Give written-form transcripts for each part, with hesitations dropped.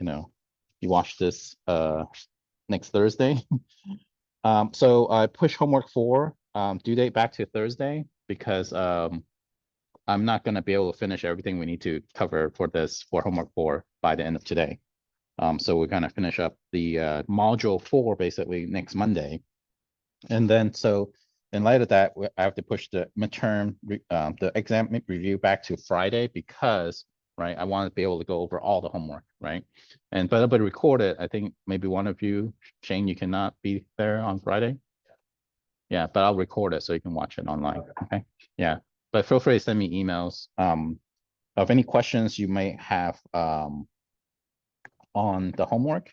you watch this next Thursday. So I push homework 4 due date back to Thursday because I'm not going to be able to finish everything we need to cover for homework 4 by the end of today. So we're going to finish up the module 4 basically next Monday. And then so in light of that, I have to push the midterm, the exam review back to Friday because, right, I want to be able to go over all the homework, right? But it'll be recorded. I think maybe one of you, Shane, you cannot be there on Friday. Yeah, but I'll record it so you can watch it online. Okay. Yeah, but feel free to send me emails of any questions you may have on the homework,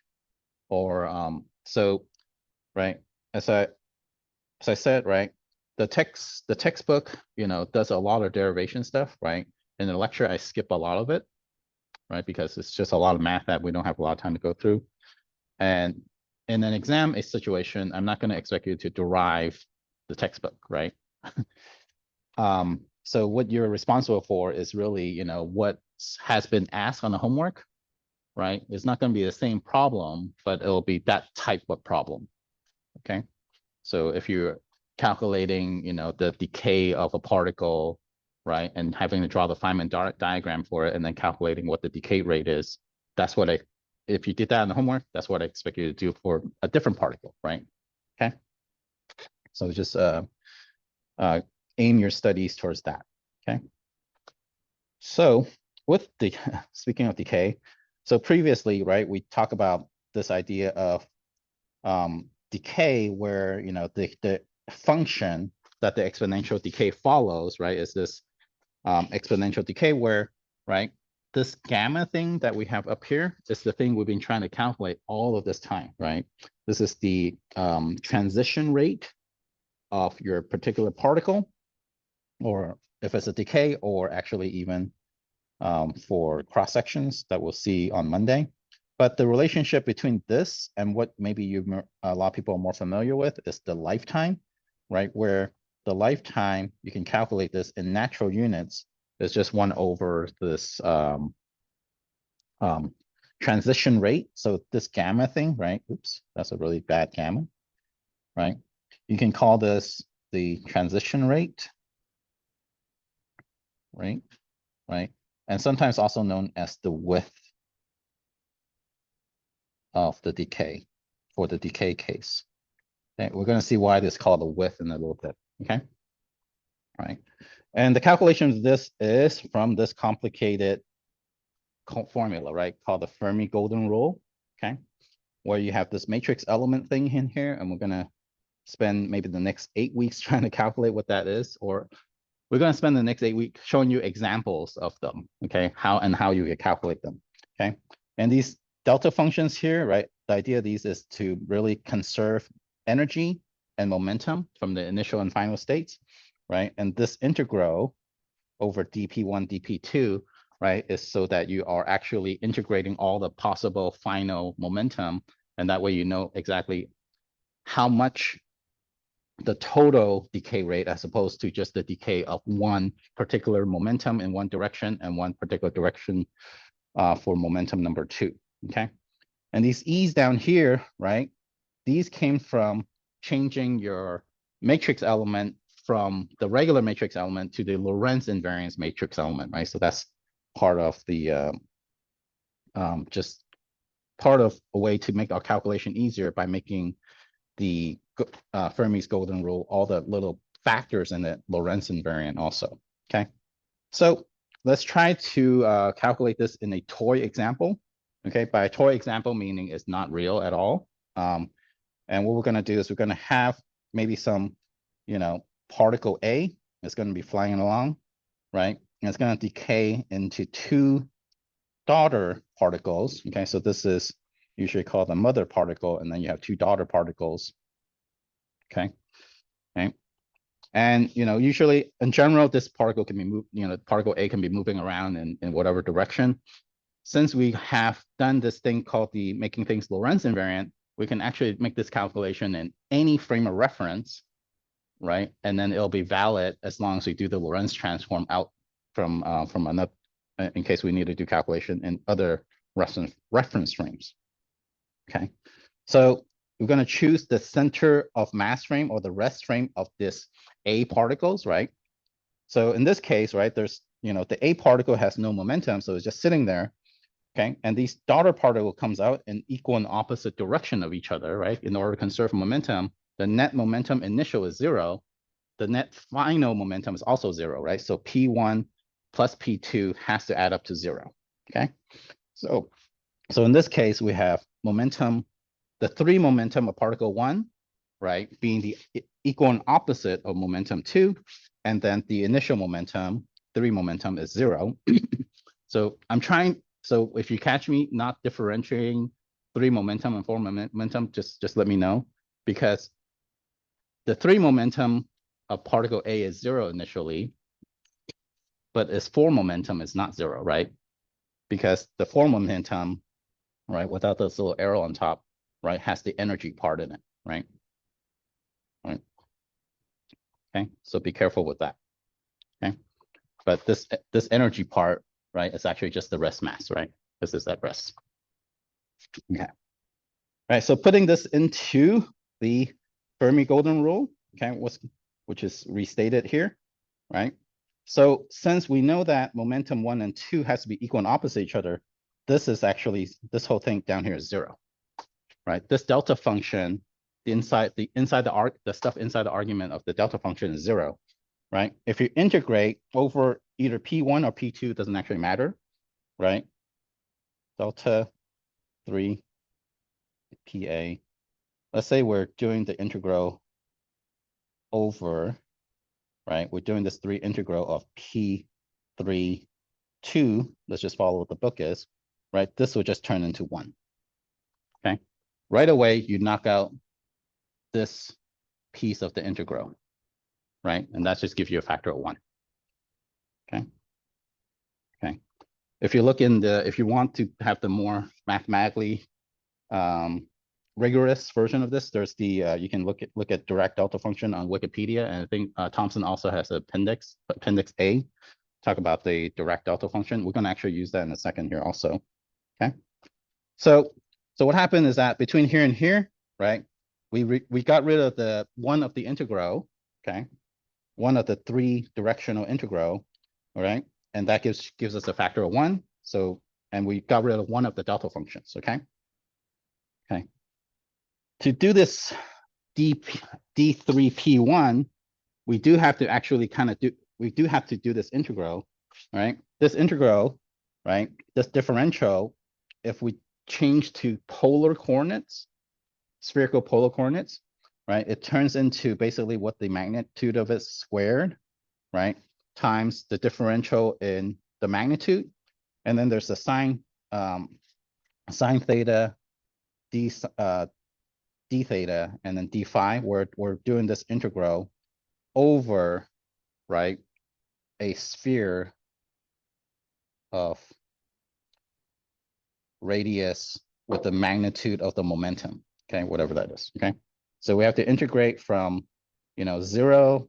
or so, right, as I said, right, the textbook, does a lot of derivation stuff, right? In the lecture, I skip a lot of it, right, because it's just a lot of math that we don't have a lot of time to go through. And in an exam situation, I'm not going to expect you to derive the textbook, right? So what you're responsible for is really, what has been asked on the homework, right? It's not going to be the same problem, but it'll be that type of problem, okay? So if you're calculating, the decay of a particle, right, and having to draw the Feynman diagram for it, and then calculating what the decay rate is, that's what if you did that in the homework, that's what I expect you to do for a different particle, right? Okay. So just aim your studies towards that. Okay. So with the speaking of decay, so previously, right, we talked about this idea of decay where the function that the exponential decay follows, right, is this exponential decay where, right, this gamma thing that we have up here is the thing we've been trying to calculate all of this time, right? This is the transition rate of your particular particle, or if it's a decay, or actually even for cross sections that we'll see on Monday. But the relationship between this and what maybe a lot of people are more familiar with is the lifetime, right? Where the lifetime, you can calculate this in natural units, is just 1 over this transition rate. So this gamma thing, right? Oops, that's a really bad gamma, right? You can call this the transition rate, right? And sometimes also known as the width of the decay for the decay case. Okay, we're going to see why this is called the width in a little bit. Okay, right. And the calculation of this is from this complicated formula, right, called the Fermi golden rule. Okay, where you have this matrix element thing in here, and we're going to spend maybe the next 8 weeks trying to calculate what that is, or we're going to spend the next 8 weeks showing you examples of them. Okay, how you can calculate them. Okay, and these delta functions here, right, the idea of these is to really conserve energy and momentum from the initial and final states, right? And this integral over dp1, dp2, right, is so that you are actually integrating all the possible final momentum, and that way you know exactly how much the total decay rate as opposed to just the decay of one particular momentum in one direction and one particular direction for momentum number 2, okay? And these E's down here, right, these came from changing your matrix element from the regular matrix element to the Lorentz invariance matrix element, right? So that's part of the, just part of a way to make our calculation easier by making the Fermi's golden rule, all the little factors in the Lorentz invariant also, okay? So let's try to calculate this in a toy example, okay? By a toy example, meaning it's not real at all. And what we're gonna do is we're gonna have maybe some, particle A is gonna be flying along, right? And it's gonna decay into 2 daughter particles, okay? So this is usually called the mother particle, and then you have 2 daughter particles, okay? And, usually in general, this particle can be moved, particle A can be moving around in whatever direction. Since we have done this thing called the making things Lorentz invariant, we can actually make this calculation in any frame of reference, right? And then it'll be valid as long as we do the Lorentz transform out from another, in case we need to do calculation in other reference frames. Okay, so we're going to choose the center of mass frame or the rest frame of this A particles, right? So in this case, right, there's, the A particle has no momentum, so it's just sitting there. Okay, and these daughter particle comes out in equal and opposite direction of each other, right? In order to conserve momentum, the net momentum initial is 0. The net final momentum is also 0, right? So P1 plus P2 has to add up to 0. Okay, so in this case, we have momentum, the 3 momentum of particle 1, right, being the equal and opposite of momentum 2, and then the initial momentum, 3 momentum, is 0. So so if you catch me not differentiating 3 momentum and 4 momentum, just let me know, because the 3 momentum of particle A is 0 initially, but its 4 momentum is not 0, right? Because the 4 momentum, right, without this little arrow on top, right, has the energy part in it, right? Right. Okay, so be careful with that. Okay, but this energy part, right, is actually just the rest mass, right? This is at rest. Okay. All right, so putting this into the Fermi golden rule, okay, which is restated here, right? So since we know that momentum 1 and 2 has to be equal and opposite each other, this whole thing down here is 0, right? This delta function, the stuff inside the argument of the delta function is 0, right? If you integrate over either P1 or P2, it doesn't actually matter, right? Delta 3 PA. Let's say we're doing the integral over, right? We're doing this 3 integral of P3 2. Let's just follow what the book is, right? This will just turn into 1. Okay. Right away, you knock out this piece of the integral, right? And that just gives you a factor of 1. Okay. Okay. If you look if you want to have the more mathematically rigorous version of this, there's you can look at direct delta function on Wikipedia, and I think Thompson also has appendix A, talk about the direct delta function. We're going to actually use that in a second here also. Okay. So what happened is that between here and here, right, we got rid of the one of the integral, okay, one of the 3 directional integral, all right, and that gives us a factor of 1. So, and we got rid of one of the delta functions, okay. Okay. To do this D3P1, we do have to actually do this integral, right? This integral, right? This differential, if we change to polar coordinates, spherical polar coordinates, right? It turns into basically what the magnitude of it squared, right? Times the differential in the magnitude. And then there's the sine theta, d theta, and then d phi. We're doing this integral over, right, a sphere of radius with the magnitude of the momentum, okay, whatever that is, okay? So we have to integrate from, 0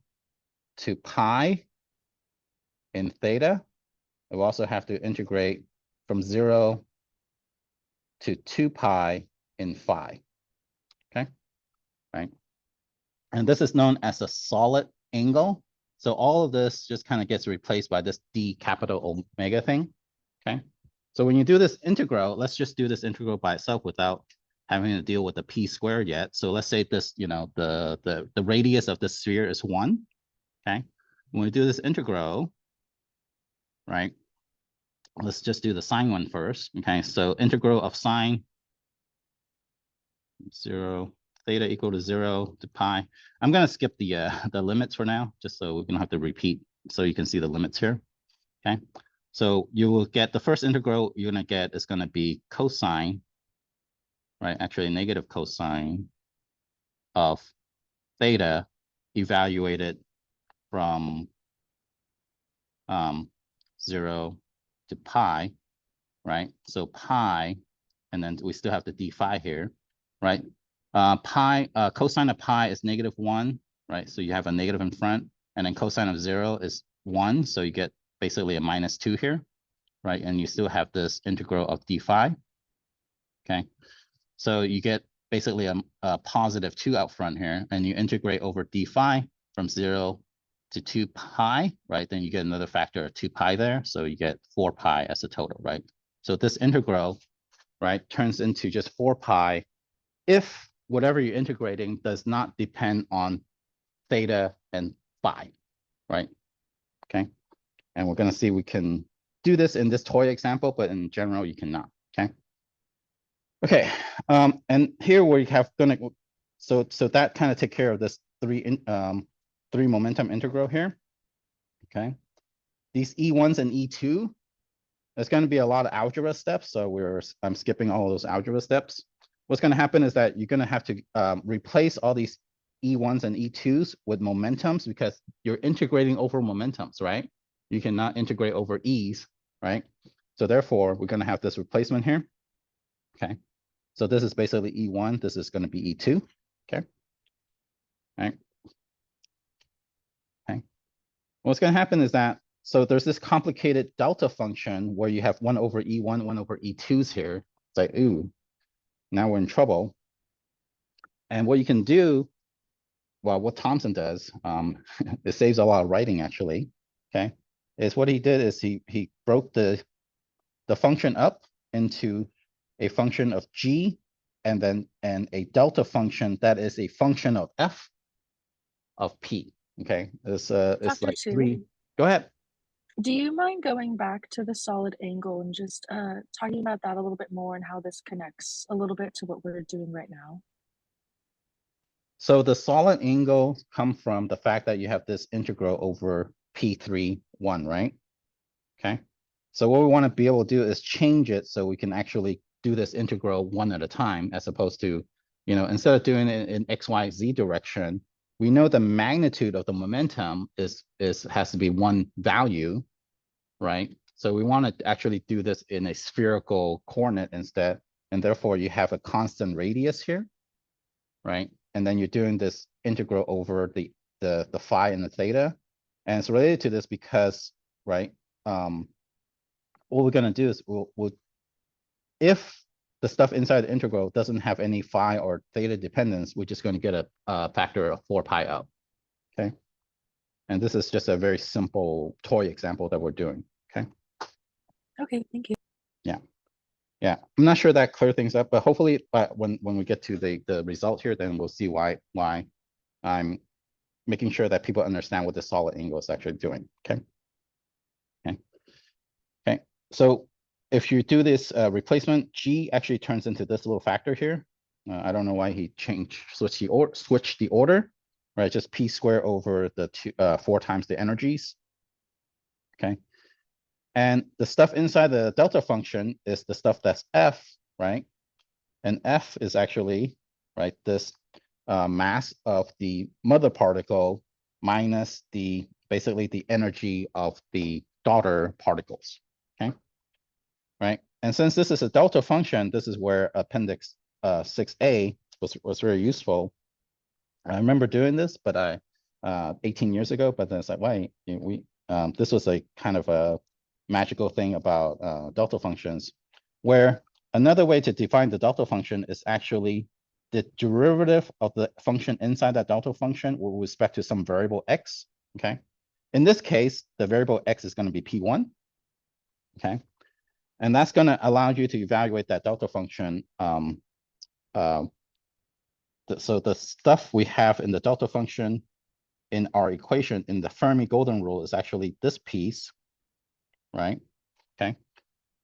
to pi in theta. We also have to integrate from 0 to 2 pi in phi, okay, right? And this is known as a solid angle. So all of this just kind of gets replaced by this d capital omega thing, okay? So when you do this integral, let's just do this integral by itself without having to deal with the p squared yet. So let's say this, the radius of the sphere is 1, okay? When we do this integral, right, let's just do the sine one first, okay? So integral of sine 0, theta equal to 0 to pi. I'm going to skip the limits for now, just so we don't have to repeat, so you can see the limits here, okay? So you will get the first integral you're going to get is going to be cosine, right? Actually, negative cosine of theta evaluated from 0 to pi, right? So pi, and then we still have the d phi here, right? Cosine of pi is -1, right? So you have a negative in front, and then cosine of 0 is 1, so you get basically a -2 here, right? And you still have this integral of d phi, okay? So you get basically a positive 2 out front here, and you integrate over d phi from 0 to 2 pi, right? Then you get another factor of 2 pi there, so you get 4 pi as a total, right? So this integral, right, turns into just 4 pi if whatever you're integrating does not depend on theta and phi, right? Okay, and we're going to see we can do this in this toy example, but in general, you cannot, okay? Okay, and here we have so that kind of take care of this three momentum integral here, okay? These E1s and E2, there's going to be a lot of algebra steps, so I'm skipping all those algebra steps. What's going to happen is that you're going to have to replace all these E1s and E2s with momentums because you're integrating over momentums, right? You cannot integrate over E's, right? So therefore, we're going to have this replacement here, okay? So this is basically E1, this is going to be E2, okay? All right. Okay. What's going to happen is that, so there's this complicated delta function where you have 1 over E1, 1 over E2s here. It's like, ooh, now we're in trouble. And what you can do, well, what Thomson does, it saves a lot of writing actually, okay, is what he did is he broke the function up into a function of G and a delta function that is a function of F of P, okay? It's like Dr. 3, go ahead. Do you mind going back to the solid angle and just talking about that a little bit more and how this connects a little bit to what we're doing right now? So the solid angle come from the fact that you have this integral over P3(1), right? Okay. So what we want to be able to do is change it so we can actually do this integral one at a time, as opposed to, you know, instead of doing it in X, Y, Z direction, we know the magnitude of the momentum has to be one value, right? So we want to actually do this in a spherical coordinate instead, and therefore you have a constant radius here, right? And then you're doing this integral over the phi and the theta, and it's related to this because, right? What we're going to do is we'll if the stuff inside the integral doesn't have any phi or theta dependence, we're just going to get a factor of 4 pi out, okay? And this is just a very simple toy example that we're doing, okay? Okay, thank you. Yeah, yeah. I'm not sure that cleared things up, but hopefully when we get to the result here, then we'll see why I'm making sure that people understand what the solid angle is actually doing, okay? Okay, so if you do this replacement, G actually turns into this little factor here. I don't know why he switched the order, right? Just P squared over the 4 times the energies. Okay, and the stuff inside the delta function is the stuff that's F, right? And F is actually, right, this mass of the mother particle minus basically the energy of the daughter particles, okay? Right? And since this is a delta function, this is where appendix 6A was very useful. I remember doing this, but 18 years ago, but then it's like, wait, this was a kind of a magical thing about delta functions, where another way to define the delta function is actually the derivative of the function inside that delta function with respect to some variable x, okay? In this case, the variable x is going to be P1, okay? And that's going to allow you to evaluate that delta function. So the stuff we have in the delta function in our equation in the Fermi golden rule is actually this piece, right? Okay.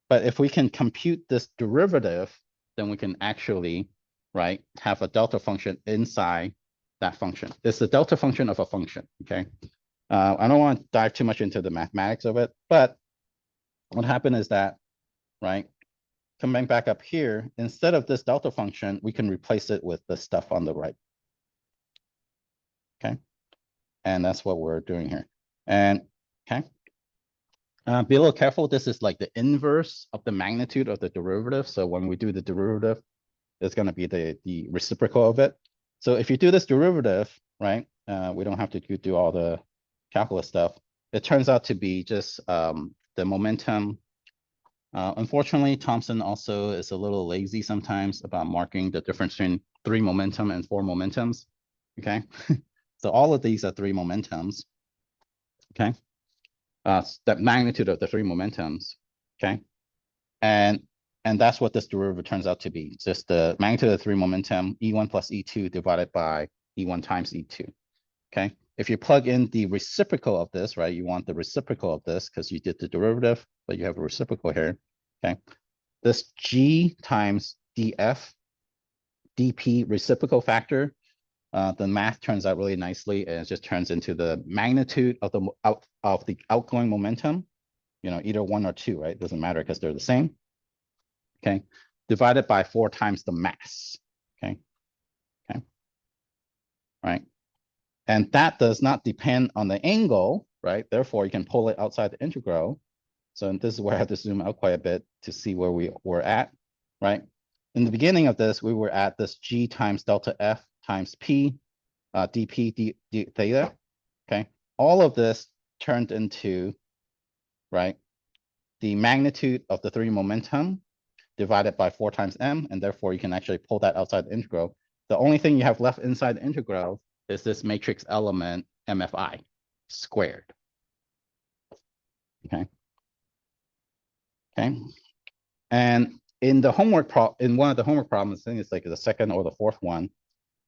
But if we can compute this derivative, then we can actually, right, have a delta function inside that function. It's the delta function of a function, okay? I don't want to dive too much into the mathematics of it, but what happened is that, right, coming back up here, instead of this delta function, we can replace it with the stuff on the right. Okay. And that's what we're doing here. And okay. Be a little careful. This is like the inverse of the magnitude of the derivative. So when we do the derivative, it's going to be the reciprocal of it. So if you do this derivative, right, we don't have to do all the calculus stuff. It turns out to be just the momentum Unfortunately, Thomson also is a little lazy sometimes about marking the difference between 3 momentum and 4 momentums. Okay, so all of these are 3 momentums. Okay, the magnitude of the 3 momentums. Okay, and that's what this derivative turns out to be. It's just the magnitude of the 3 momentum, E1 plus E2 divided by E1 times E2. Okay, if you plug in the reciprocal of this, right, you want the reciprocal of this because you did the derivative, but you have a reciprocal here. Okay, this G times dF dP reciprocal factor, the math turns out really nicely, and it just turns into the magnitude of the outgoing momentum, you know, either 1 or 2, right? Doesn't matter because they're the same. Okay, divided by 4 times the mass. Okay, right, and that does not depend on the angle, right? Therefore, you can pull it outside the integral. So this is where I have to zoom out quite a bit to see where we were at, right? In the beginning of this, we were at this G times delta F times P, dP d theta, okay? All of this turned into, right, the magnitude of the 3 momentum divided by 4 times m, and therefore you can actually pull that outside the integral. The only thing you have left inside the integral is this matrix element MFI squared. Okay. Okay. And in the homework in one of the homework problems, I think it's like the second or the fourth one,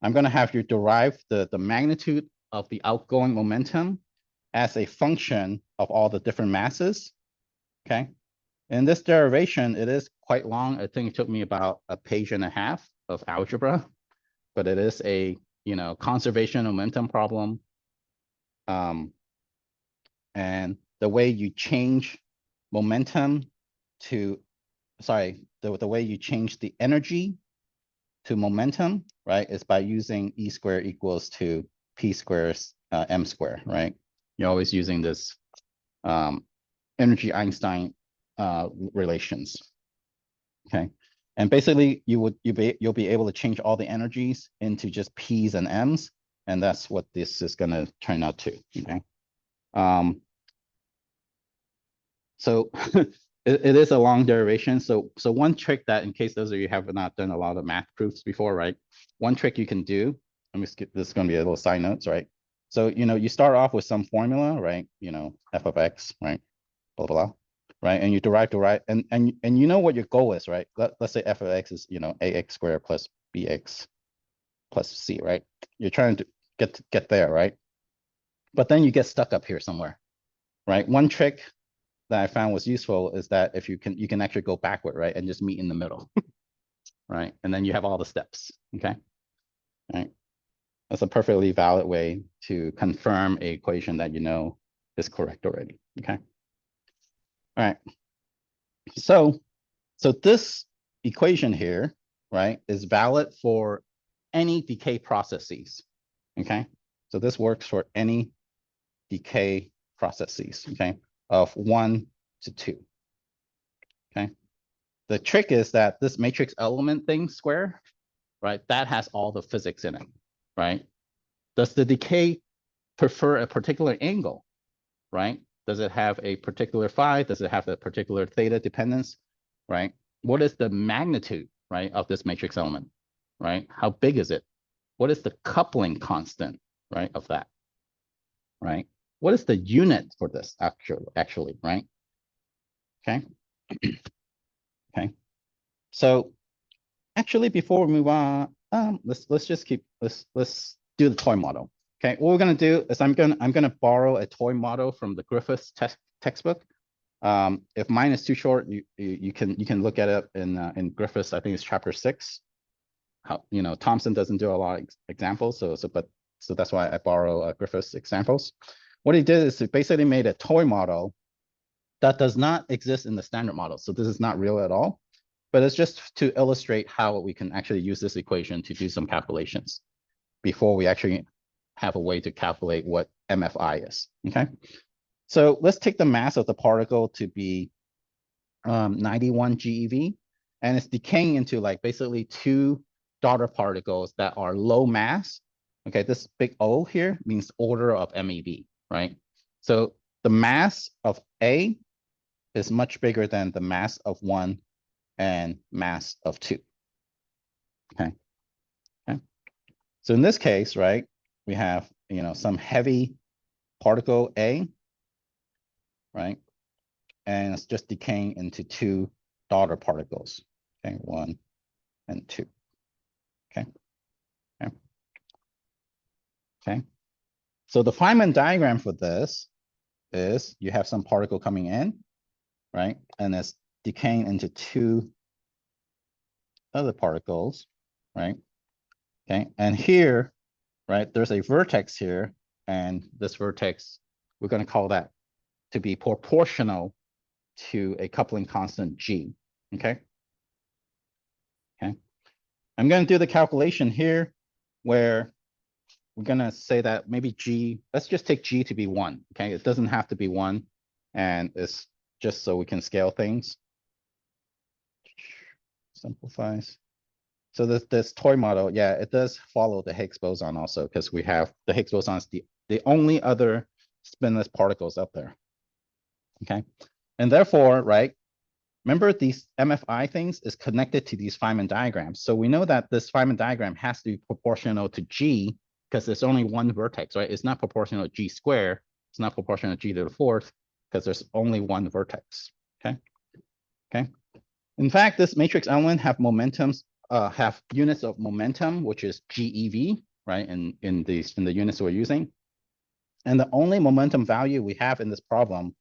I'm going to have you derive the magnitude of the outgoing momentum as a function of all the different masses. Okay. In this derivation, it is quite long. I think it took me about a page and a half of algebra, but it is a, you know, conservation momentum problem. And the way you change momentum to, sorry, the way you change the energy to momentum, right, is by using E squared equals to P squared M squared, right? You're always using this energy Einstein relations. Okay, and basically you'll be able to change all the energies into just P's and M's, and that's what this is going to turn out to. Okay, so it is a long derivation. So one trick that, in case those of you have not done a lot of math proofs before, right? One trick you can do. Let me skip. This is going to be a little side notes, right? So you know, you start off with some formula, right? You know, f of x, right? Blah blah. Right, and you derive, and you know what your goal is, right? Let's say f of x is, you know, ax squared plus bx plus c, right? You're trying to get there, right? But then you get stuck up here somewhere, right? One trick that I found was useful is that if you can actually go backward, right, and just meet in the middle, right? And then you have all the steps, okay? Right? That's a perfectly valid way to confirm an equation that you know is correct already, okay? All right. So this equation here, right, is valid for any decay processes, okay? So this works for any decay processes, okay, of 1 to 2, okay? The trick is that this matrix element thing square, right, that has all the physics in it, right? Does the decay prefer a particular angle, right? Does it have a particular phi? Does it have a particular theta dependence, right? What is the magnitude, right, of this matrix element, right? How big is it? What is the coupling constant, right, of that, right? What is the unit for this actually, right? Okay. Okay. So actually, before we move on, let's just keep let's do the toy model. Okay, what we're gonna do is I'm gonna borrow a toy model from the Griffiths textbook. If mine is too short, you can look at it in Griffiths. I think it's chapter 6. How, you know, Thomson doesn't do a lot of examples, so that's why I borrow Griffiths examples. What he did is he basically made a toy model that does not exist in the standard model. So this is not real at all, but it's just to illustrate how we can actually use this equation to do some calculations before we actually have a way to calculate what MFI is, okay? So let's take the mass of the particle to be 91 GeV, and it's decaying into like basically 2 daughter particles that are low mass. Okay, this big O here means order of MeV, right? So the mass of A is much bigger than the mass of 1 and mass of 2. Okay. Okay. So in this case, right, we have, you know, some heavy particle A, right? And it's just decaying into 2 daughter particles. Okay, 1 and 2. Okay. Okay. Okay. So the Feynman diagram for this is you have some particle coming in, right? And it's decaying into 2 other particles, right? Okay. And here, right, there's a vertex here, and this vertex, we're going to call that to be proportional to a coupling constant G. Okay. Okay. I'm going to do the calculation here where we're going to say that maybe G, let's just take G to be 1. Okay. It doesn't have to be 1. And it's just so we can scale things. Simplifies. So this toy model, yeah, it does follow the Higgs boson also, because we have the Higgs boson is the only other spinless particles up there. Okay. And therefore, right, remember these MFI things is connected to these Feynman diagrams. So we know that this Feynman diagram has to be proportional to G because there's only one vertex, right? It's not proportional to G squared. It's not proportional to G to the 4th because there's only one vertex. Okay. Okay. In fact, this matrix element have momentums, have units of momentum, which is GeV, right? In the units we're using. And the only momentum value we have in this problem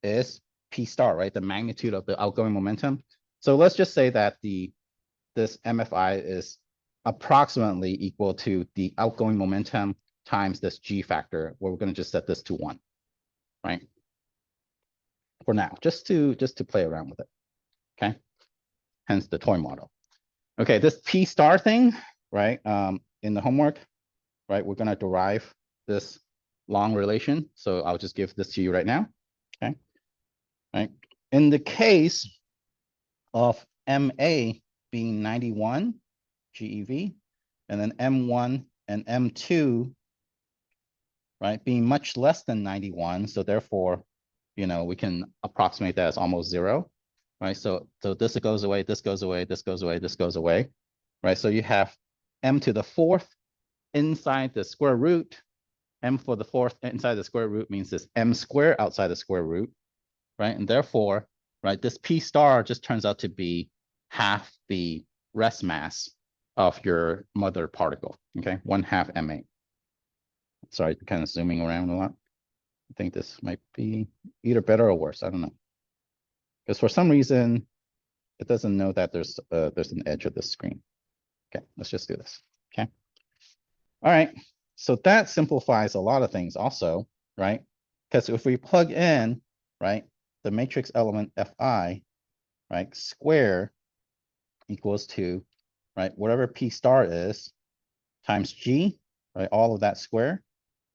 is P star, right? The magnitude of the outgoing momentum. So let's just say that this MFI is approximately equal to the outgoing momentum times this G factor, where we're going to just set this to 1, right? For now, just to play around with it. Okay. Hence the toy model. Okay, this P star thing, right? In the homework, right? We're going to derive this long relation. So I'll just give this to you right now. Okay. Right. In the case of MA being 91 GeV, and then M1 and M2, right, being much less than 91. So therefore, you know, we can approximate that as almost 0, right? So this goes away, this goes away, this goes away, this goes away, right? So you have M to the 4th inside the square root. M for the 4th inside the square root means this M squared outside the square root, right? And therefore, right, this P star just turns out to be half the rest mass of your mother particle, okay? 1/2 MA. Sorry, kind of zooming around a lot. I think this might be either better or worse. I don't know. Because for some reason, it doesn't know that there's an edge of the screen. Okay, let's just do this, okay? All right, so that simplifies a lot of things also, right? Because if we plug in, right, the matrix element Fi, right, square equals to, right, whatever P star is times G, right, all of that square,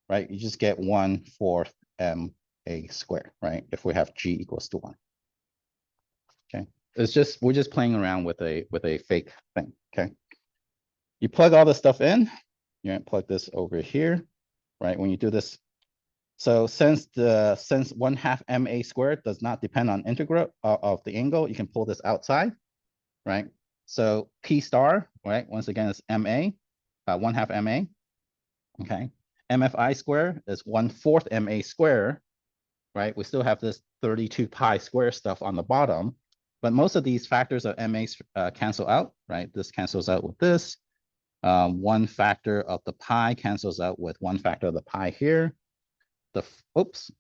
right, you just get 1/4 MA squared, right, if we have G equals to 1. Okay, it's just, we're just playing around with a fake thing, okay? You plug all this stuff in, you're gonna plug this over here, right, when you do this. So since 1/2 MA squared does not depend on integral of the angle, you can pull this outside, right? So P star, right, once again, is MA, 1/2 MA, okay? MFI square is 1/4 MA square, right? We still have this 32 pi square stuff on the bottom, but most of these factors of MA cancel out, right? This cancels out with this. 1 factor of the pi cancels out with 1 factor of the pi here. Oops,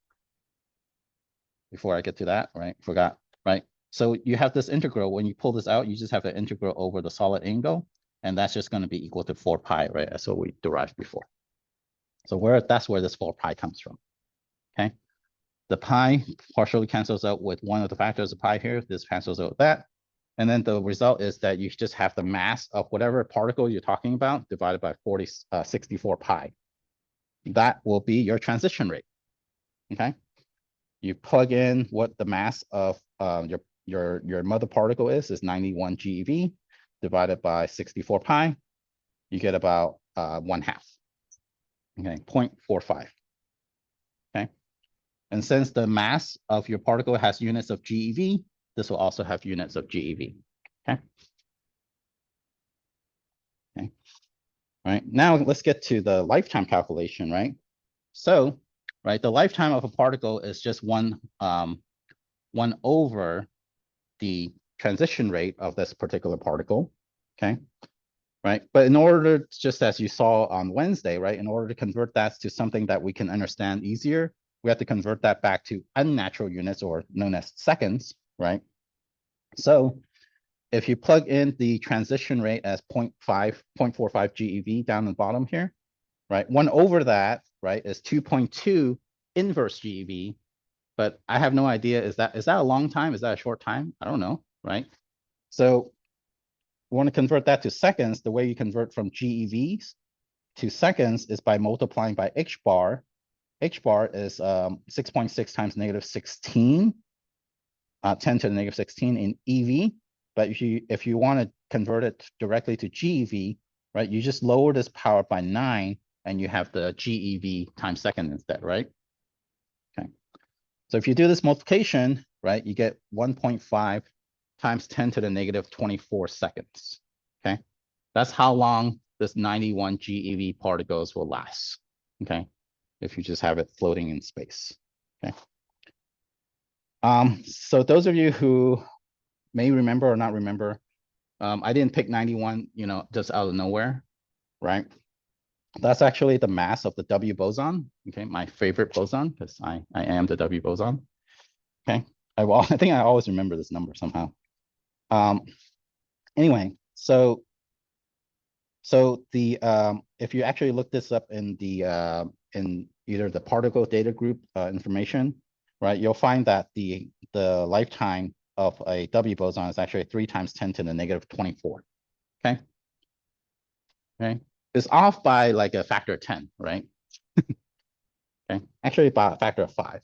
before I get to that, right, forgot, right? So you have this integral, when you pull this out, you just have an integral over the solid angle, and that's just going to be equal to 4 pi, right? That's what we derived before. So that's where this 4 pi comes from, okay? The pi partially cancels out with one of the factors of pi here. This cancels out with that. And then the result is that you just have the mass of whatever particle you're talking about divided by 64 pi. That will be your transition rate, okay? You plug in what the mass of your mother particle is 91 GeV divided by 64 pi. You get about 1/2, okay, 0.45, okay? And since the mass of your particle has units of GeV, this will also have units of GeV. Okay. Okay. All right. Now let's get to the lifetime calculation, right? So, right, the lifetime of a particle is just one over the transition rate of this particular particle. Okay. Right. But in order, just as you saw on Wednesday, right, in order to convert that to something that we can understand easier, we have to convert that back to unnatural units, or known as seconds, right? So if you plug in the transition rate as 0.45 GeV down the bottom here, right, 1 over that, right, is 2.2 inverse GeV. But I have no idea, is that a long time? Is that a short time? I don't know, right? So we want to convert that to seconds. The way you convert from GeVs to seconds is by multiplying by h bar. H bar is 6.6 times -16, 10 to the -16 in EV. But if you want to convert it directly to GeV, right, you just lower this power by 9, and you have the GeV times second instead, right? Okay. So if you do this multiplication, right, you get 1.5 times 10 to the -24 seconds. Okay. That's how long this 91 GeV particles will last. Okay. If you just have it floating in space. Okay. So those of you who may remember or not remember, I didn't pick 91, just out of nowhere, right? That's actually the mass of the W boson. Okay, my favorite boson, because I am the W boson. Okay, I think I always remember this number somehow. Anyway, so the if you actually look this up in the in either the particle data group information, right, you'll find that the lifetime of a W boson is actually 3 times 10 to the -24. Okay. Okay. It's off by like a factor of 10, right? Okay. Actually, by a factor of 5.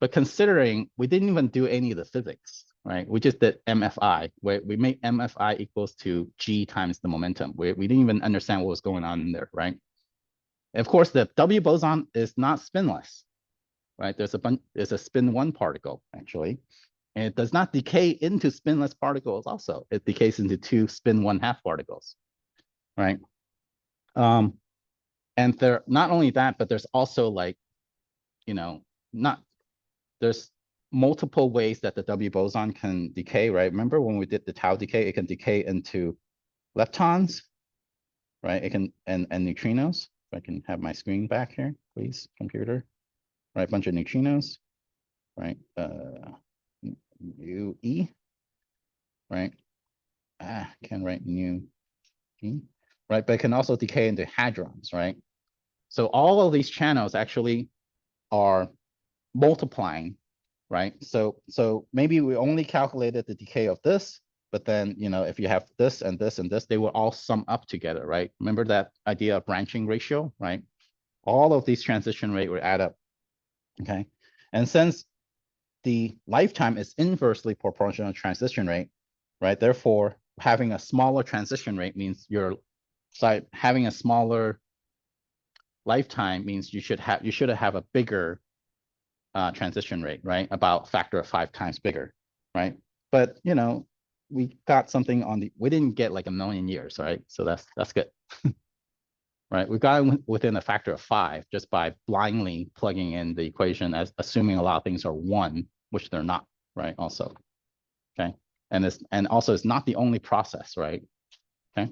But considering we didn't even do any of the physics, right? We just did MFI, where we made MFI equals to G times the momentum. We didn't even understand what was going on in there, right? And of course, the W boson is not spinless, right? There's a spin 1 particle, actually. And it does not decay into spinless particles also. It decays into 2 spin 1/2 particles, right? And there, not only that, but there's also like, there's multiple ways that the W boson can decay, right? Remember when we did the tau decay, it can decay into leptons, right? It can, and neutrinos. If I can have my screen back here, please, computer. Right, bunch of neutrinos, right? UE, right? Can't write nu E, right? But it can also decay into hadrons, right? So all of these channels actually are multiplying, right? So maybe we only calculated the decay of this, but then, if you have this and this and this, they will all sum up together, right? Remember that idea of branching ratio, right? All of these transition rate will add up, okay? And since the lifetime is inversely proportional to transition rate, right? Therefore, having a smaller transition rate means having a smaller lifetime means you should have a bigger transition rate, right? About factor of 5 times bigger, right? But we got something we didn't get like 1,000,000 years, right? So that's good. Right, we got within a factor of 5 just by blindly plugging in the equation, as assuming a lot of things are 1, which they're not, right? Also, okay, and also it's not the only process, right? Okay,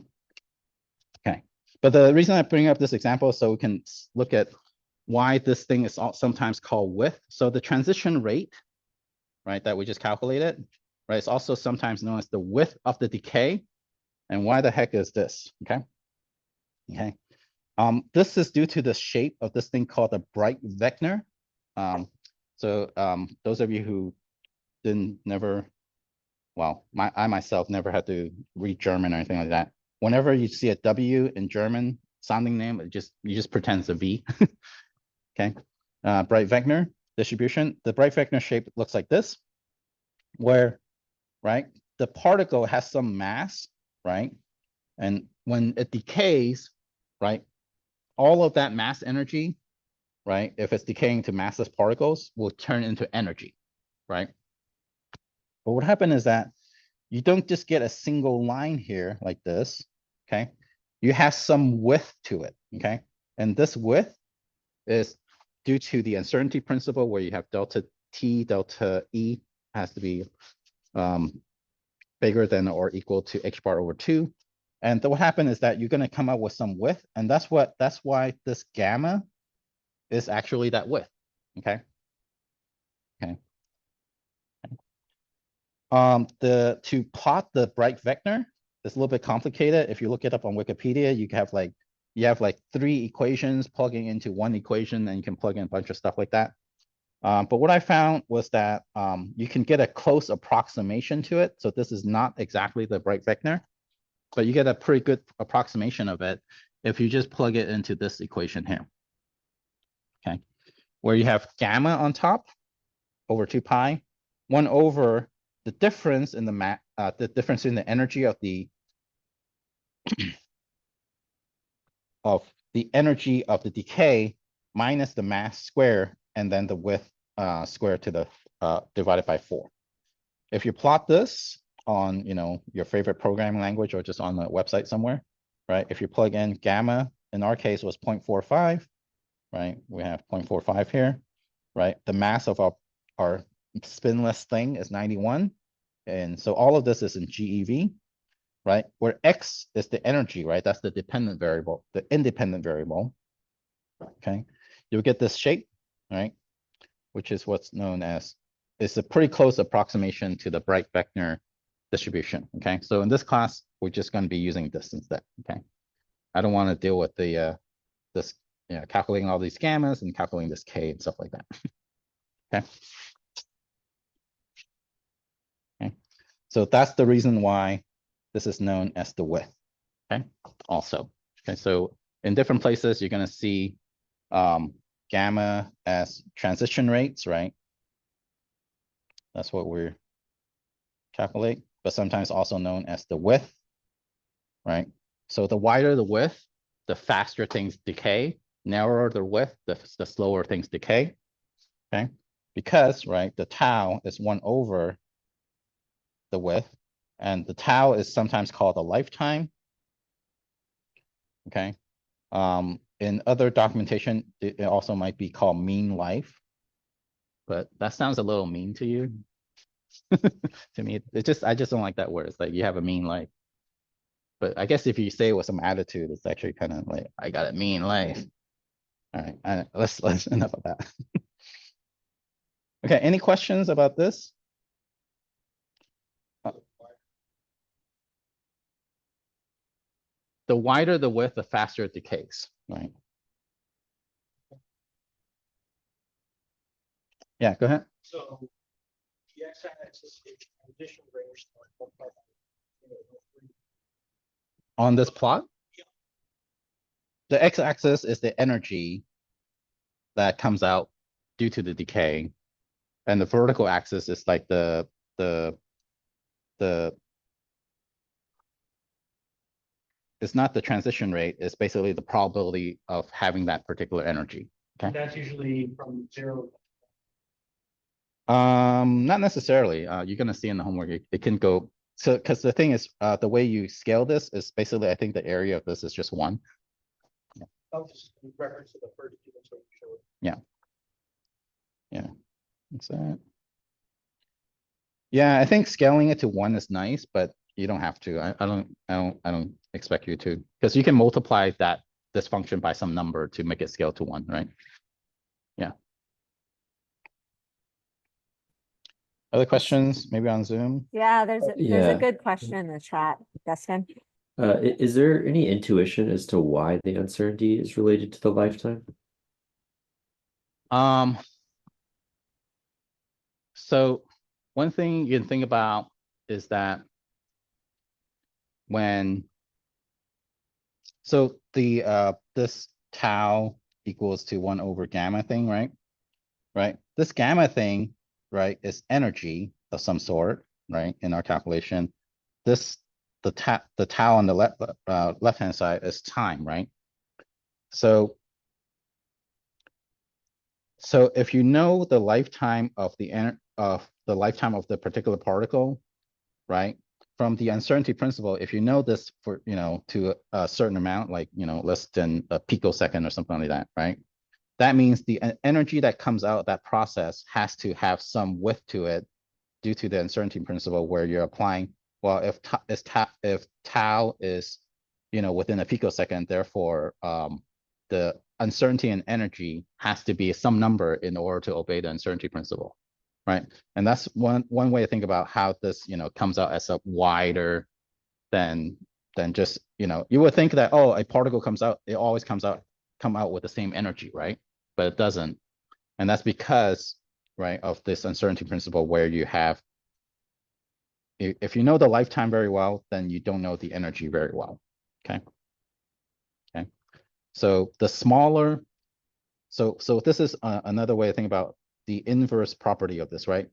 okay. But the reason I bring up this example is so we can look at why this thing is sometimes called width. So the transition rate, right, that we just calculated, right, it's also sometimes known as the width of the decay. And why the heck is this? Okay, okay. This is due to the shape of this thing called the Breit-Wegner. Those of you who I myself never had to read German or anything like that. Whenever you see a W in German sounding name, you just pretend it's a V. Okay, Breit-Wegner distribution. The Breit-Wegner shape looks like this, where, right, the particle has some mass, right, and when it decays, right, all of that mass energy right, if it's decaying to massless particles, will turn into energy, right? But what happened is that you don't just get a single line here like this, okay? You have some width to it, okay? And this width is due to the uncertainty principle where you have delta T, delta E has to be bigger than or equal to h bar over 2. And what happened is that you're going to come up with some width, and that's why this gamma is actually that width, okay? Okay. To plot the bright vector is a little bit complicated. If you look it up on Wikipedia, you have like 3 equations plugging into 1 equation, and you can plug in a bunch of stuff like that. But what I found was that you can get a close approximation to it. So this is not exactly the bright vector, but you get a pretty good approximation of it if you just plug it into this equation here. Okay, where you have gamma on top over 2 pi, 1 over the difference in the energy of the energy of the decay minus the mass square, and then the width squared to the divided by 4. If you plot this on your favorite programming language or just on the website somewhere, right? If you plug in gamma, in our case was 0.45, right? We have 0.45 here, right? The mass of our spinless thing is 91. And so all of this is in GeV, right? Where X is the energy, right? That's the dependent variable, the independent variable, okay? You'll get this shape, right? Which is what's known as, it's a pretty close approximation to the bright vector distribution, okay? So in this class, we're just going to be using this instead, okay? I don't want to deal with the calculating all these gammas and calculating this K and stuff like that, okay? Okay, so that's the reason why this is known as the width, okay? Also, okay, so in different places, you're going to see gamma as transition rates, right? That's what we're calculate, but sometimes also known as the width, right? So the wider the width, the faster things decay. Narrower the width, the slower things decay, okay? Because, right, the tau is 1 over the width, and the tau is sometimes called a lifetime, okay? In other documentation, it also might be called mean life, but that sounds a little mean to you. To me, I just don't like that word. It's like you have a mean life. But I guess if you say it with some attitude, it's actually kind of like, I got a mean life. All right, let's enough of that. Okay, any questions about this? The wider the width, the faster it decays, right? Yeah, go ahead. So the x-axis is transition range. On this plot? Yeah. The x-axis is the energy that comes out due to the decay. And the vertical axis is like it's not the transition rate, it's basically the probability of having that particular energy. Okay. That's usually from 0. Not necessarily. You're gonna see in the homework, it can go. So, because the thing is, the way you scale this is basically, I think the area of this is just 1. I'll just reference to the first two that you showed. Yeah. Yeah. That's it. Yeah, I think scaling it to 1 is nice, but you don't have to. I don't expect you to, because you can multiply this function by some number to make it scale to 1, right? Yeah. Other questions, maybe on Zoom? Yeah, there's a Yeah. good question in the chat, Dustin. Is there any intuition as to why the uncertainty is related to the lifetime? So one thing you can think about is that this tau equals to 1 over gamma thing, right? Right. This gamma thing, right, is energy of some sort, right? In our calculation, the tau on the left hand side is time, right? So So if you know the lifetime of the particular particle, right? From the uncertainty principle, if you know this for, to a certain amount, like, less than a picosecond or something like that, right? That means the energy that comes out of that process has to have some width to it due to the uncertainty principle, where you're applying, well, if tau is, within a picosecond, therefore, the uncertainty in energy has to be some number in order to obey the uncertainty principle, right? And that's one way to think about how this, comes out as a wider than just, you would think that, oh, a particle comes out, it always come out with the same energy, right? But it doesn't. And that's because, right, of this uncertainty principle, where you have, if you know the lifetime very well, then you don't know the energy very well. Okay. Okay. So the smaller, so this is another way to think about the inverse property of this, right?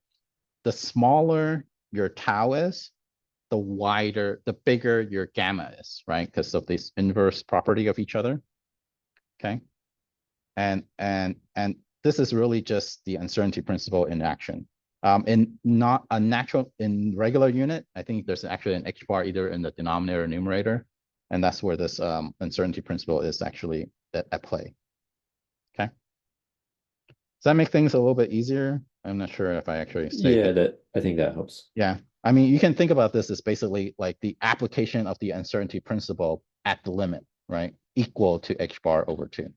The smaller your tau is, the bigger your gamma is, right? Because of this inverse property of each other. Okay. And this is really just the uncertainty principle in action. In regular unit, I think there's actually an H bar either in the denominator or numerator, and that's where this uncertainty principle is actually at play. Okay. Does that make things a little bit easier? I'm not sure if I actually stated. Yeah, I think that helps. Yeah. I mean, you can think about this as basically like the application of the uncertainty principle at the limit, right? Equal to H bar over 2.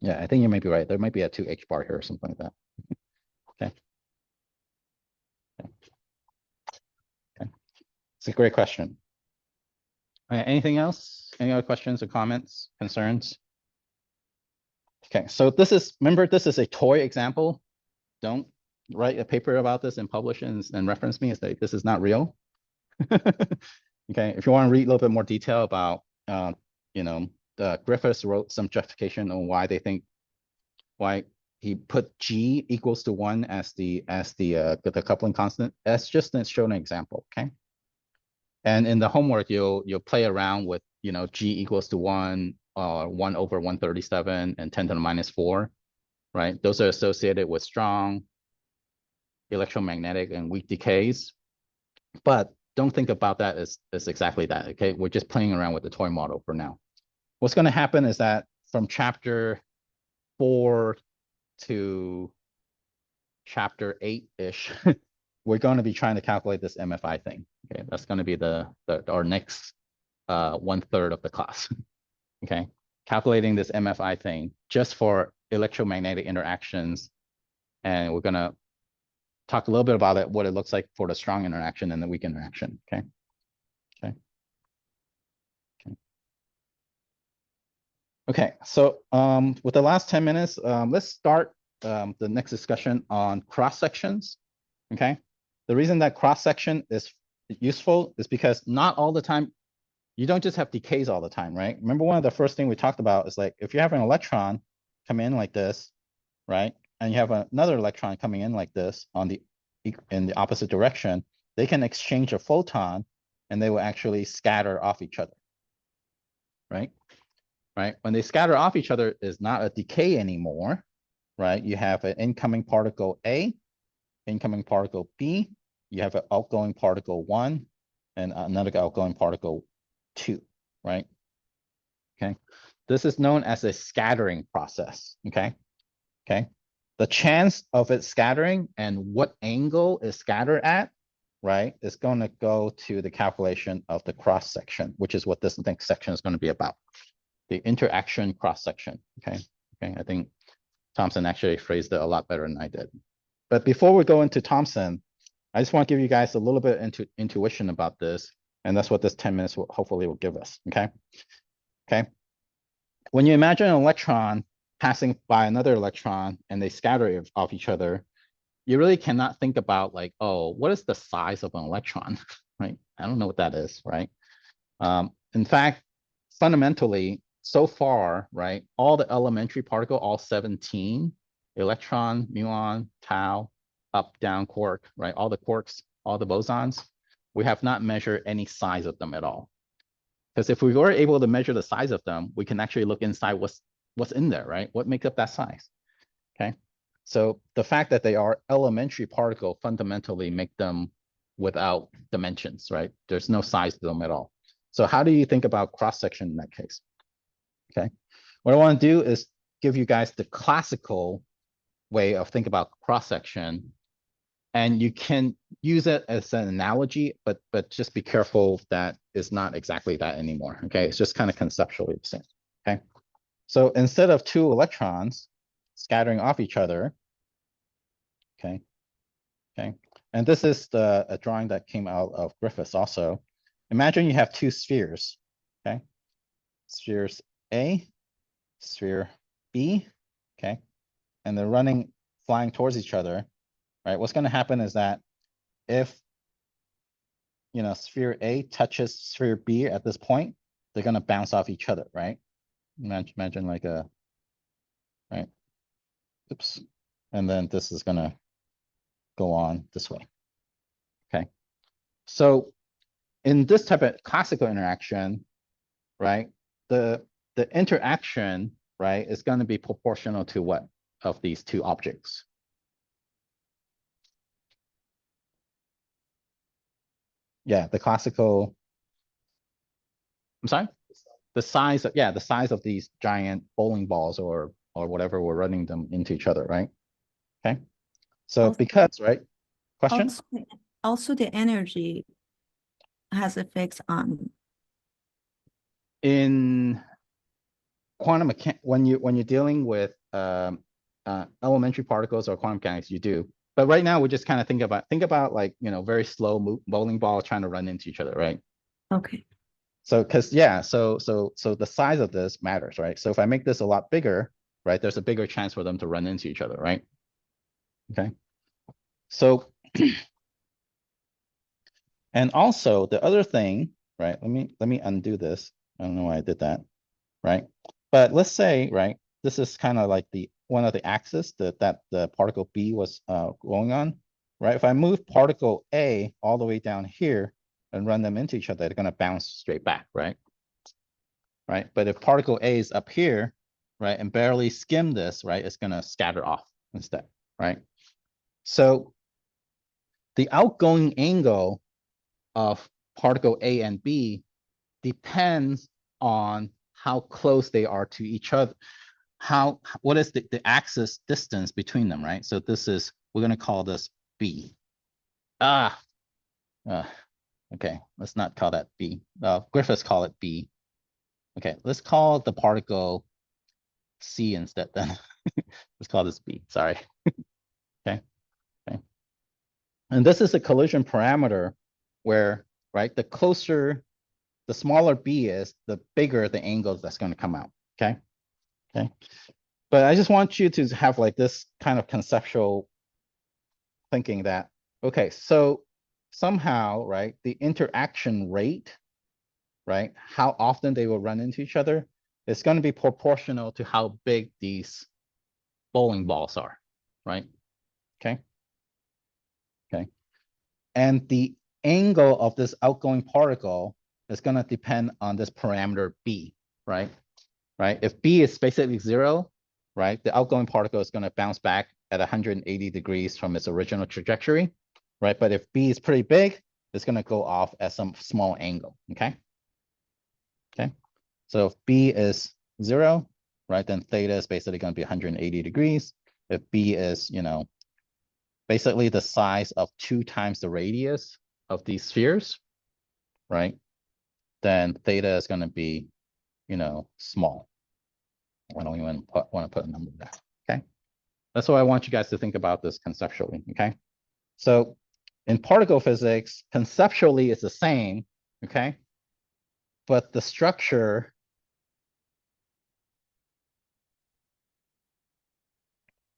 Yeah, I think you may be right. There might be a 2 H bar here or something like that. Okay. Okay. It's a great question. All right, anything else? Any other questions or comments, concerns? Okay, so remember, this is a toy example. Don't write a paper about this and publish it and reference me. This is not real. Okay, if you want to read a little bit more detail about, Griffiths wrote some justification on why he put G equals to 1 as the coupling constant. That's just shown an example, okay? And in the homework, you'll play around with, G equals to 1, 1 over 137 and 10 to the minus 4, right? Those are associated with strong electromagnetic and weak decays. But don't think about that as exactly that, okay? We're just playing around with the toy model for now. What's going to happen is that from chapter 4 to chapter 8-ish, we're going to be trying to calculate this MFI thing. Okay, that's going to be our next 1/3 of the class. Okay, calculating this MFI thing just for electromagnetic interactions, and we're going to talk a little bit about what it looks like for the strong interaction and the weak interaction. Okay. Okay. Okay. Okay. So with the last 10 minutes, let's start the next discussion on cross sections. Okay. The reason that cross section is useful is because not all the time, you don't just have decays all the time, right? Remember, one of the first things we talked about is like, if you have an electron come in like this, right? And you have another electron coming in like this in the opposite direction, they can exchange a photon and they will actually scatter off each other, right? Right? When they scatter off each other, is not a decay anymore, right? You have an incoming particle A, incoming particle B, you have an outgoing particle 1, and another outgoing particle 2, right? Okay. This is known as a scattering process, okay? Okay. The chance of it scattering and what angle is scattered at, right, is going to go to the calculation of the cross section, which is what this next section is going to be about. The interaction cross section. Okay. Okay. I think Thompson actually phrased it a lot better than I did. But before we go into Thompson, I just want to give you guys a little bit into intuition about this. And that's what this 10 minutes hopefully will give us. Okay. Okay. When you imagine an electron passing by another electron and they scatter off each other, you really cannot think about like, oh, what is the size of an electron, right? I don't know what that is, right? In fact, fundamentally, so far, right, all the elementary particle, all 17, electron, muon, tau, up, down, quark, right, all the quarks, all the bosons, we have not measured any size of them at all. Because if we were able to measure the size of them, we can actually look inside what's in there, right? What makes up that size, okay? So the fact that they are elementary particle fundamentally make them without dimensions, right? There's no size to them at all. So how do you think about cross-section in that case? Okay, what I want to do is give you guys the classical way of thinking about cross-section, and you can use it as an analogy, but just be careful that it's not exactly that anymore. Okay, it's just kind of conceptually the same. Okay, so instead of two electrons scattering off each other, okay, and this is a drawing that came out of Griffiths also. Imagine you have two spheres, okay, spheres A, sphere B, okay, and they're flying towards each other, right? What's going to happen is that if sphere A touches sphere B at this point, they're going to bounce off each other, right? Imagine like a, right? Oops. And then this is going to go on this way. Okay. So in this type of classical interaction, right, the interaction, right, is going to be proportional to what of these two objects? Yeah, the classical, I'm sorry? The size of, yeah, the size of these giant bowling balls or whatever we're running them into each other, right? Okay. So Also- because, right? Question? Also, the energy has effects on. In quantum mechanics, when you're dealing with elementary particles or quantum mechanics, you do. But right now, we're just kind of think about like, very slow bowling ball trying to run into each other, right? Okay. So, because yeah, so the size of this matters, right? So if I make this a lot bigger, right, there's a bigger chance for them to run into each other, right? Okay. So, and also the other thing, right? Let me undo this. I don't know why I did that, right? But let's say, right, this is kind of like one of the axes that the particle B was going on, right? If I move particle A all the way down here and run them into each other, they're going to bounce straight back, right? Right. But if particle A is up here, right, and barely skim this, right, it's going to scatter off instead, right? So the outgoing angle of particle A and B depends on how close they are to each other. What is the axis distance between them, right? So this is, we're going to call this B. Okay, let's not call that B. Griffiths call it B. Okay, let's call the particle C instead then. Let's call this B, sorry. Okay. And this is a collision parameter where, right, the smaller B is, the bigger the angle that's going to come out, okay? But I just want you to have like this kind of conceptual thinking that, okay, so somehow, right, the interaction rate, right, how often they will run into each other, is going to be proportional to how big these bowling balls are, right? Okay. And the angle of this outgoing particle is going to depend on this parameter B, right? If B is basically 0, right, the outgoing particle is going to bounce back at 180 degrees from its original trajectory, right? But if B is pretty big, it's going to go off at some small angle, okay? So if B is 0, right, then theta is basically going to be 180 degrees. If B is, basically the size of 2 times the radius of these spheres, right, then theta is going to be, small. I don't even want to put a number there, okay? That's what I want you guys to think about this conceptually, okay? So in particle physics, conceptually it's the same, okay? But the structure,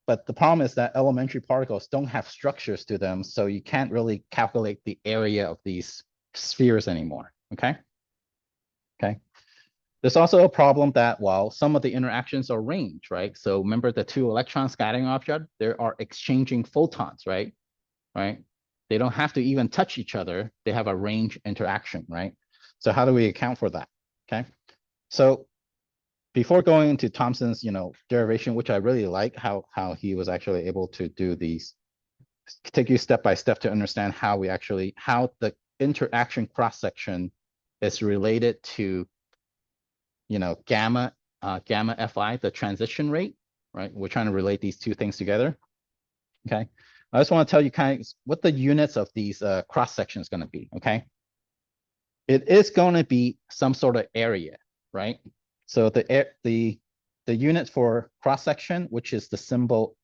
but the problem is that elementary particles don't have structures to them, so you can't really calculate the area of these spheres anymore, okay? There's also a problem that, well, some of the interactions are range, right? So remember the 2 electrons scattering off each other, they are exchanging photons, right? They don't have to even touch each other. They have a range interaction, right? So how do we account for that? Okay. So before going into Thomson's, derivation, which I really like how he was actually able to do these, take you step by step to understand how the interaction cross section is related to, gamma Fi, the transition rate, right? We're trying to relate these two things together. Okay. I just want to tell you kind of what the units of these cross section is going to be. Okay. It is going to be some sort of area, right? So the unit for cross section, which is the symbol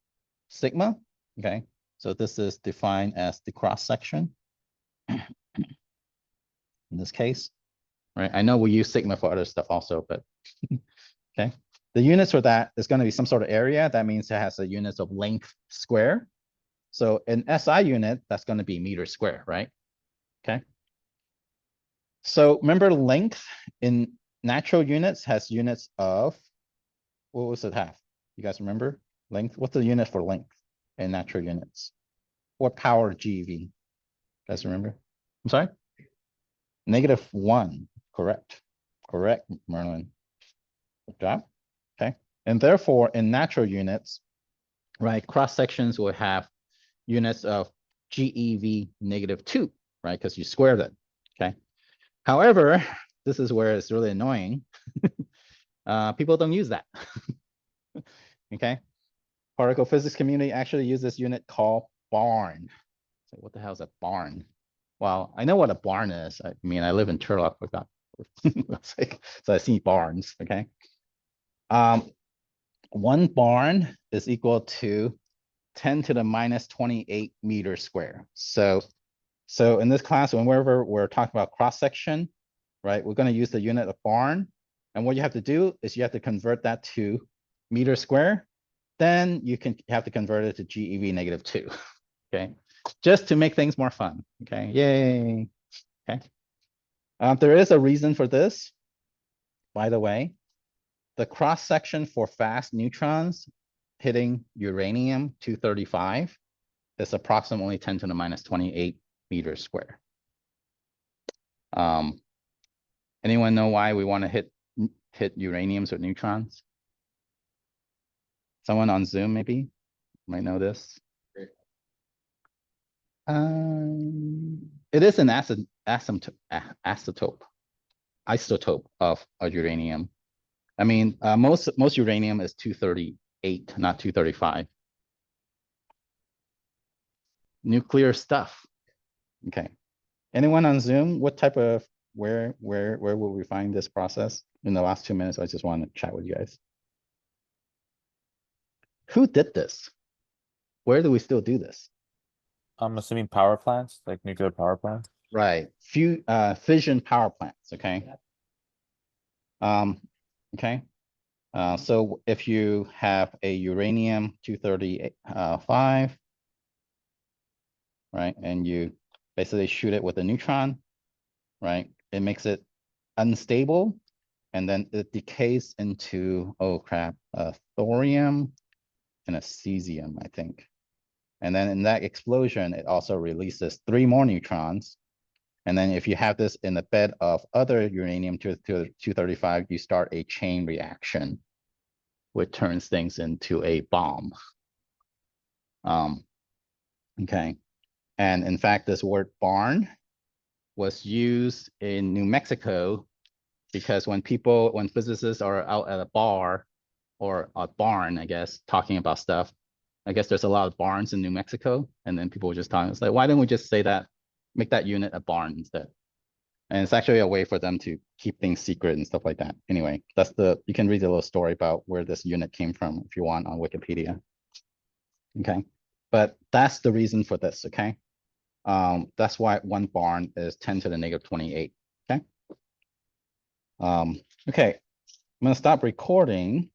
sigma. Okay. So this is defined as the cross section in this case, right? I know we use sigma for other stuff also, but okay. The units for that is going to be some sort of area. That means it has a units of length square. So an SI unit, that's going to be meter square, right? Okay. So remember length in natural units has units of, what was it have? You guys remember length? What's the unit for length in natural units? What power GeV? You guys remember? I'm sorry? -1, correct. Correct, Merlin. Good job. Okay. And therefore in natural units, right, cross sections will have units of GeV -2, right? Because you square them. Okay. However, this is where it's really annoying. People don't use that. Okay. Particle physics community actually uses this unit called barn. So what the hell is a barn? Well, I know what a barn is. I mean, I live in Turlock, forgot. So I see barns. Okay. 1 barn is equal to 10 to the minus 28 meters square. So in this class, whenever we're talking about cross section, right, we're going to use the unit of barn. And what you have to do is you have to convert that to meter square. Then you have to convert it to GeV -2. Okay, just to make things more fun. Okay, yay. Okay. There is a reason for this, by the way. The cross section for fast neutrons hitting uranium-235 is approximately 10 to the minus 28 meters square. Anyone know why we want to hit uraniums with neutrons? Someone on Zoom maybe might know this. It is an isotope of uranium. I mean, most uranium is 238, not 235. Nuclear stuff. Okay. Anyone on Zoom? What type of where will we find this process? In the last 2 minutes, I just want to chat with you guys. Who did this? Where do we still do this? I'm assuming power plants, like nuclear power plants. Right. Fission power plants. Okay. Okay. So if you have a uranium-235, right, and you basically shoot it with a neutron, right, it makes it unstable, and then it decays into, oh crap, thorium and a cesium, I think. And then in that explosion, it also releases 3 more neutrons. And then if you have this in the bed of other uranium-235, you start a chain reaction, which turns things into a bomb. Okay. And in fact, this word barn was used in New Mexico because when physicists are out at a bar or a barn, I guess, talking about stuff, I guess there's a lot of barns in New Mexico. And then people were just talking, it's like, why don't we just say that, make that unit a barn instead? And it's actually a way for them to keep things secret and stuff like that. Anyway, you can read a little story about where this unit came from if you want on Wikipedia. Okay, but that's the reason for this, okay? That's why 1 barn is 10 to the -28, okay? Okay, I'm gonna stop recording.